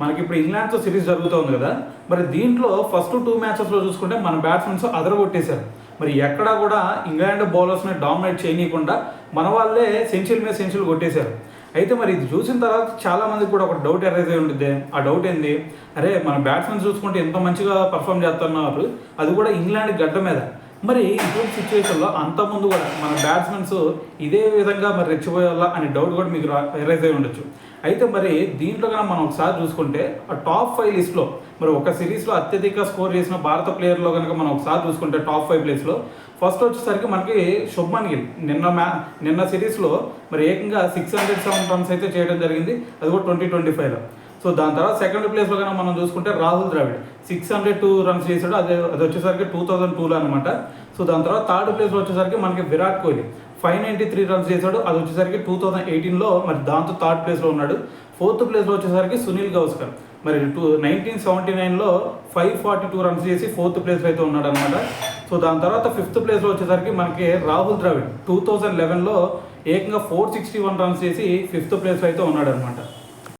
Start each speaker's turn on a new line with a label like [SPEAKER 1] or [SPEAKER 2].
[SPEAKER 1] మనకి ఇప్పుడు ఇంగ్లాండ్తో సిరీస్ జరుగుతుంది కదా, మరి దీంట్లో ఫస్ట్ 2 మ్యాచెస్లో చూసుకుంటే మన బ్యాట్స్మెన్స్ అదరగొట్టేశారు. మరి ఎక్కడా కూడా ఇంగ్లాండ్ బౌలర్స్ని డామినేట్ చేయనీయకుండా మన వాళ్ళే సెంచరీ మీద సెంచరీలు కొట్టేశారు. అయితే మరి ఇది చూసిన తర్వాత చాలామందికి కూడా ఒక డౌట్ అరైజ్ అయి ఉంటుంది. ఆ డౌట్ ఏంది, అరే మన బ్యాట్స్మెన్స్ చూసుకుంటే ఎంత మంచిగా పర్ఫామ్ చేస్తున్నారు, అది కూడా ఇంగ్లాండ్ గడ్డ మీద. మరి ఇటువంటి సిచ్యువేషన్లో అంతకుముందు కూడా మన బ్యాట్స్మెన్స్ ఇదే విధంగా మరి రెచ్చిపోయేలా అనే డౌట్ కూడా మీకు రైజ్ అయి ఉండొచ్చు. అయితే మరి దీంట్లో కన్నా మనం ఒకసారి చూసుకుంటే ఆ టాప్ 5 లిస్ట్లో మరి ఒక సిరీస్లో అత్యధిక స్కోర్ చేసిన భారత ప్లేయర్లో కనుక మనం ఒకసారి చూసుకుంటే టాప్ 5 ప్లేస్లో ఫస్ట్ వచ్చేసరికి మనకి శుభ్మన్ గిల్ నిన్న సిరీస్లో మరి ఏకంగా 607 రన్స్ అయితే చేయడం జరిగింది, అది కూడా 2025లో. సో దాని తర్వాత సెకండ్ ప్లేస్లో కనుక మనం చూసుకుంటే రాహుల్ ద్రావిడ్ 602 రన్స్ చేశాడు, అది వచ్చేసరికి 2002లో అనమాట. సో దాని తర్వాత థర్డ్ ప్లేస్లో వచ్చేసరికి మనకి విరాట్ కోహ్లీ 593 రన్స్ చేశాడు, అది వచ్చేసరికి 2018లో, మరి దాంతో థర్డ్ ప్లేస్లో ఉన్నాడు. ఫోర్త్ ప్లేస్లో వచ్చేసరికి సునీల్ గవాస్కర్ మరి 1979లో 542 రన్స్ చేసి ఫోర్త్ ప్లేస్లో అయితే ఉన్నాడు అనమాట. సో దాని తర్వాత ఫిఫ్త్ ప్లేస్లో వచ్చేసరికి మనకి రాహుల్ ద్రావిడ్ 2011లో ఏకంగా 461 రన్స్ చేసి ఫిఫ్త్ ప్లేస్లో అయితే ఉన్నాడు అనమాట.